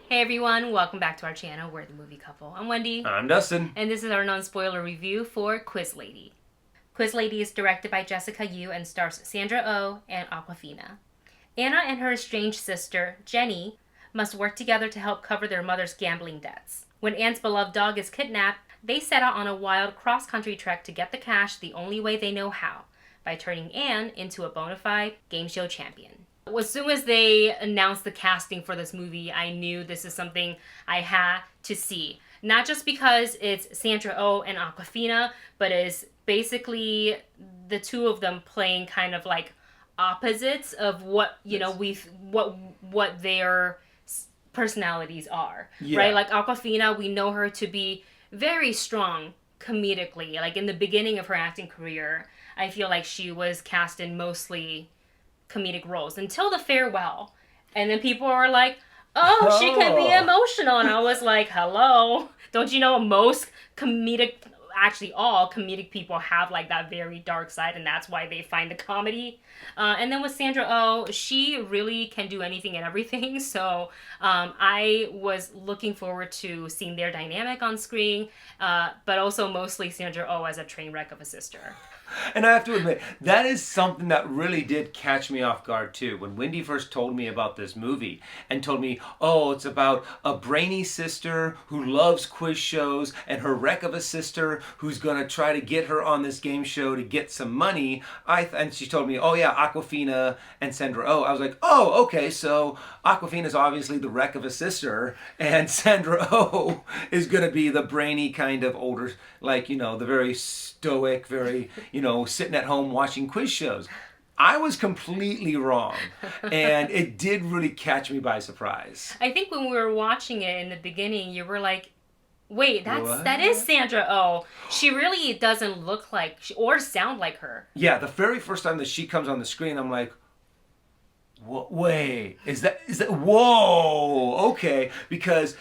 Hey everyone, welcome back to our channel. We're the Movie Couple. I'm Wendy. I'm Dustin. And this is our non-spoiler review for Quiz Lady. Quiz Lady is directed by Jessica Yu and stars Sandra Oh and Awkwafina. Anna and her estranged sister, Jenny, must work together to help cover their mother's gambling debts. When Anne's beloved dog is kidnapped, they set out on a wild cross-country trek to get the cash the only way they know how, by turning Anne into a bona fide game show champion. As soon as they announced the casting for this movie, I knew this is something I had to see. Not just because it's Sandra Oh and Awkwafina, but it's basically the two of them playing kind of like opposites of what, what their personalities are. Yeah. Right? Like Awkwafina, we know her to be very strong comedically. Like in the beginning of her acting career, I feel like she was cast in mostly comedic roles until the farewell, and then people were like, oh, she can be emotional, and I was like, hello, don't you know most comedic, actually all comedic people have like that very dark side, and that's why they find the comedy. And then with Sandra Oh, she really can do anything and everything, so I was looking forward to seeing their dynamic on screen, but also mostly Sandra Oh as a train wreck of a sister. And I have to admit, that is something that really did catch me off guard too. When Wendy first told me about this movie and told me, oh, it's about a brainy sister who loves quiz shows and her wreck of a sister who's going to try to get her on this game show to get some money. And she told me, oh yeah, Awkwafina and Sandra Oh. I was like, oh, okay, so Awkwafina is obviously the wreck of a sister and Sandra Oh is going to be the brainy kind of older, like, the very stoic, very, sitting at home watching quiz shows. I was completely wrong, and it did really catch me by surprise. I think when we were watching it in the beginning, you were like, wait, that is Sandra Oh. She really doesn't look like or sound like her. Yeah, the very first time that she comes on the screen, I'm like, wait, is that, whoa, okay, because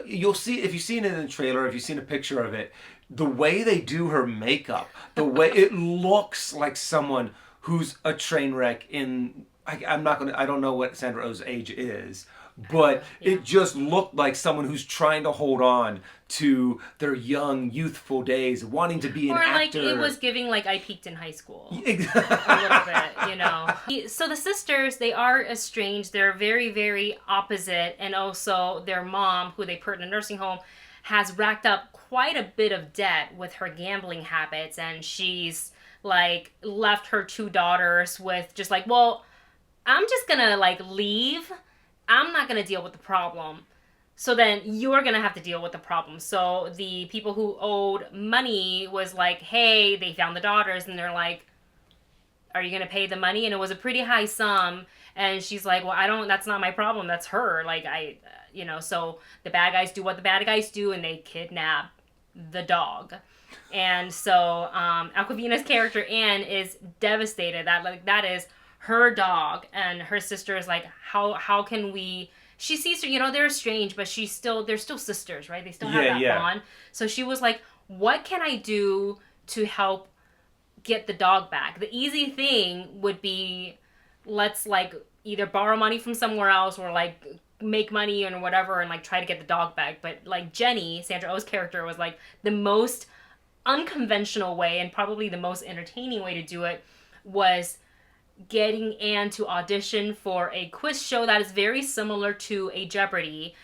you'll see, if you've seen it in the trailer, if you've seen a picture of it, the way they do her makeup, the way it looks like someone who's a train wreck I don't know what Sandra Oh's age is, but yeah. It just looked like someone who's trying to hold on to their young, youthful days, wanting to be an actor. Or like it was giving like I peaked in high school. A little bit, So the sisters, they are estranged. They're very, very opposite. And also their mom, who they put in a nursing home, has racked up quite a bit of debt with her gambling habits. And she's like left her two daughters with just like, well, I'm just gonna like leave. I'm not gonna deal with the problem. So then you're gonna have to deal with the problem. So the people who owed money was like, hey, they found the daughters, and they're like, are you gonna pay the money? And it was a pretty high sum. And she's like, well, that's not my problem. That's her. Like, so the bad guys do what the bad guys do, and they kidnap the dog. And so Awkwafina's character, Anne, is devastated. That is her dog, and her sister is like, how can we... She sees her, they're estranged, but they're still sisters, right? They still have that bond. So she was like, what can I do to help get the dog back? The easy thing would be, let's like either borrow money from somewhere else or like make money or whatever and like try to get the dog back. But like Jenny, Sandra Oh's character, was like the most unconventional way, and probably the most entertaining way to do it, was getting Anne to audition for a quiz show that is very similar to a Jeopardy,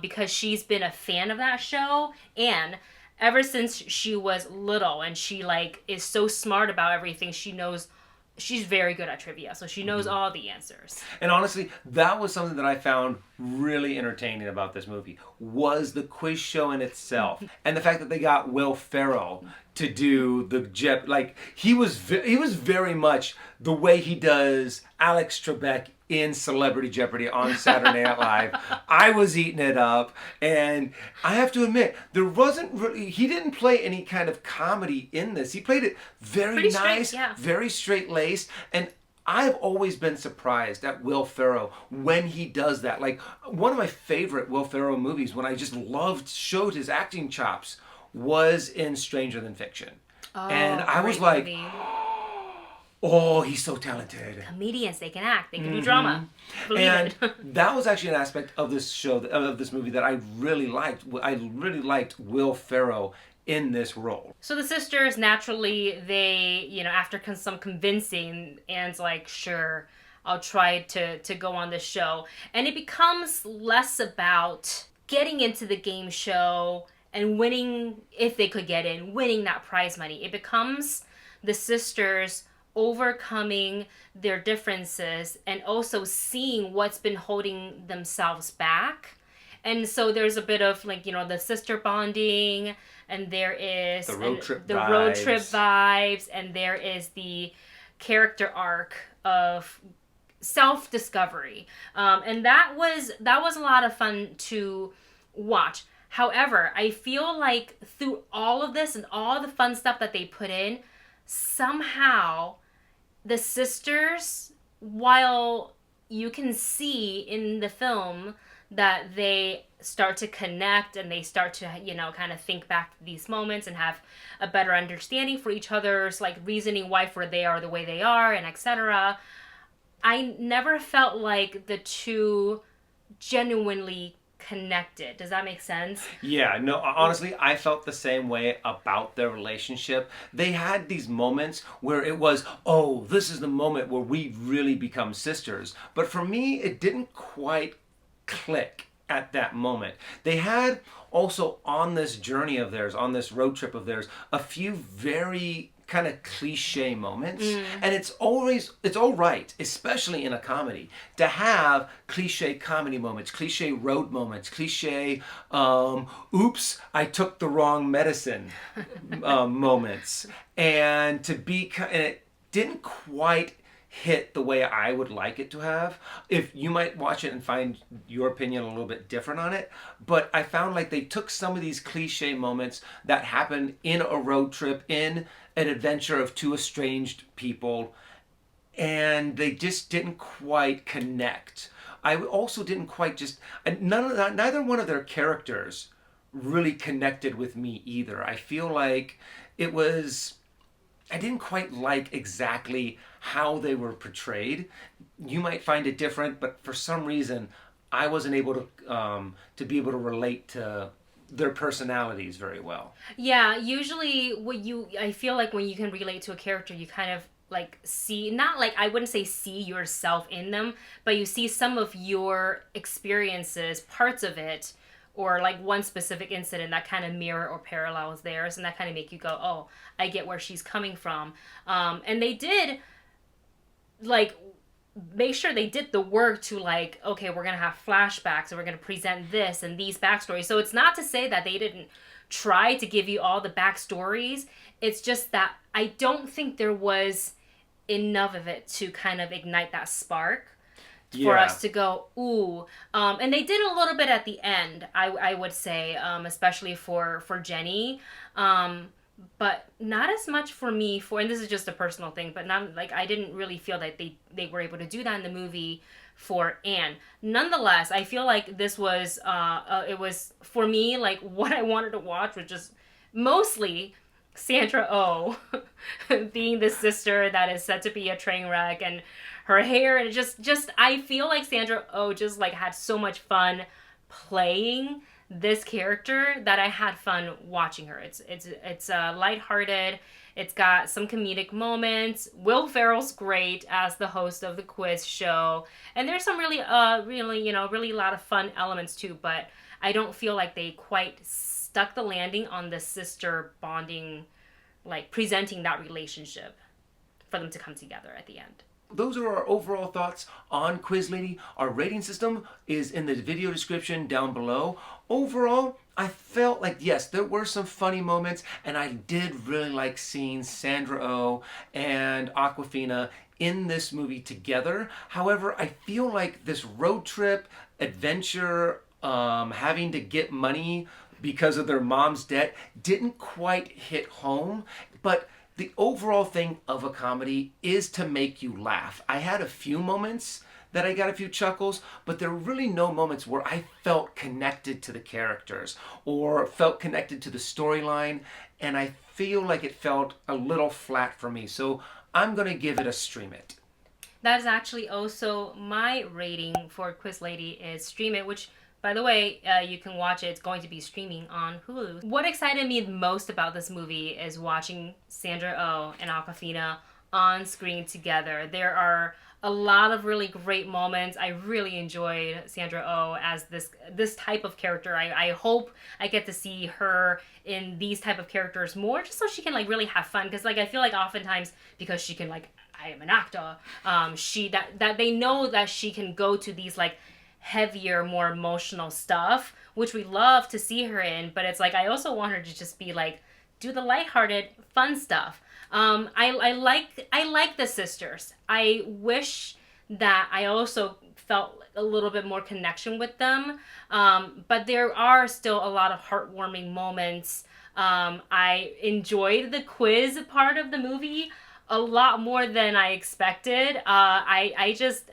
because she's been a fan of that show, and ever since she was little, and she like is so smart about everything. She's very good at trivia, so she knows all the answers. And honestly, that was something that I found really entertaining about this movie, was the quiz show in itself. And the fact that they got Will Ferrell to do the like, he was very much the way he does Alex Trebek in Celebrity Jeopardy on Saturday Night Live. I was eating it up, and I have to admit, he didn't play any kind of comedy in this. He played it very nice, very straight-laced, and I've always been surprised at Will Ferrell when he does that. Like, one of my favorite Will Ferrell movies, when I just showed his acting chops, was in Stranger Than Fiction. Oh, and I was like, movie. Oh, he's so talented. Comedians, they can act, they can do drama. Believe And it. that was actually an aspect of this show, of this movie, that I really liked. I really liked Will Ferrell in this role. So the sisters, naturally, they, after some convincing, Anne's like, sure, I'll try to go on this show. And it becomes less about getting into the game show and winning, if they could get in, winning that prize money. It becomes the sisters overcoming their differences and also seeing what's been holding themselves back. And so there's a bit of the sister bonding, and there is the road trip vibes, and there is the character arc of self-discovery. And that was a lot of fun to watch. However, I feel like through all of this and all the fun stuff that they put in, somehow the sisters, while you can see in the film that they start to connect and they start to, kind of think back to these moments and have a better understanding for each other's reasoning why they are the way they are, and etc. I never felt like the two genuinely connected. Does that make sense? Yeah, no, honestly, I felt the same way about their relationship. They had these moments where it was, oh, this is the moment where we really become sisters. But for me, it didn't quite click at that moment. They had also, on this journey of theirs, on this road trip of theirs, a few very kind of cliche moments. And it's all right, especially in a comedy, to have cliche comedy moments, cliche road moments, cliche oops, I took the wrong medicine moments. And and it didn't quite hit the way I would like it to have. If you might watch it and find your opinion a little bit different on it, but I found like they took some of these cliche moments that happen in a road trip, in an adventure of two estranged people, and they just didn't quite connect. I also didn't quite neither one of their characters really connected with me either. I feel like I didn't quite like exactly how they were portrayed. You might find it different, but for some reason, I wasn't able to be able to relate to their personalities very well. Yeah, usually I feel like when you can relate to a character, you kind of see, not I wouldn't say see yourself in them, but you see some of your experiences, parts of it, or one specific incident that kind of mirror or parallels theirs, and that kind of make you go, oh, I get where she's coming from. And they did make sure they did the work to okay, we're gonna have flashbacks and we're gonna present this and these backstories. So it's not to say that they didn't try to give you all the backstories. It's just that I don't think there was enough of it to kind of ignite that spark for us to go, ooh. And they did a little bit at the end, I would say, especially for Jenny. But not as much for me, and this is just a personal thing, but not I didn't really feel that they were able to do that in the movie for Anne. Nonetheless, I feel like this was, it was, for me, what I wanted to watch, which is mostly Sandra Oh being the sister that is said to be a train wreck, and her hair, and just I feel like Sandra Oh just had so much fun playing this character that I had fun watching her. It's lighthearted. It's got some comedic moments. Will Ferrell's great as the host of the quiz show, and there's some really a lot of fun elements too. But I don't feel like they quite stuck the landing on the sister bonding, presenting that relationship for them to come together at the end. Those are our overall thoughts on Quiz Lady. Our rating system is in the video description down below. Overall, I felt like, yes, there were some funny moments, and I did really like seeing Sandra Oh and Awkwafina in this movie together. However, I feel like this road trip, adventure, having to get money because of their mom's debt didn't quite hit home, but the overall thing of a comedy is to make you laugh. I had a few moments that I got a few chuckles, but there were really no moments where I felt connected to the characters or felt connected to the storyline, and I feel like it felt a little flat for me. So I'm going to give it a stream it. That is actually also my rating for Quiz Lady is stream it, which, by the way, you can watch it. It's going to be streaming on Hulu. What excited me most about this movie is watching Sandra Oh and Awkwafina on screen together. There are a lot of really great moments. I really enjoyed Sandra Oh as this type of character. I hope I get to see her in these type of characters more, just so she can like really have fun. Because like I feel like oftentimes because she can like I am an actor, that they know that she can go to these like heavier, more emotional stuff, which we love to see her in. But it's like I also want her to just be like do the lighthearted, fun stuff. I like the sisters. I wish that I also felt a little bit more connection with them. But there are still a lot of heartwarming moments. I enjoyed the quiz part of the movie a lot more than I expected. I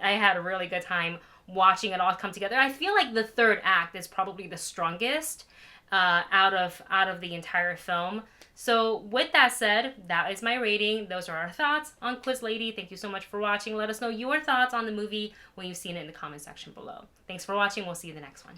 had a really good time watching it all come together. I feel like the third act is probably the strongest out of the entire film. So with that said, that is my rating. Those are our thoughts on Quiz Lady. Thank you so much for watching. Let us know your thoughts on the movie when you've seen it in the comment section below. Thanks for watching. We'll see you in the next one.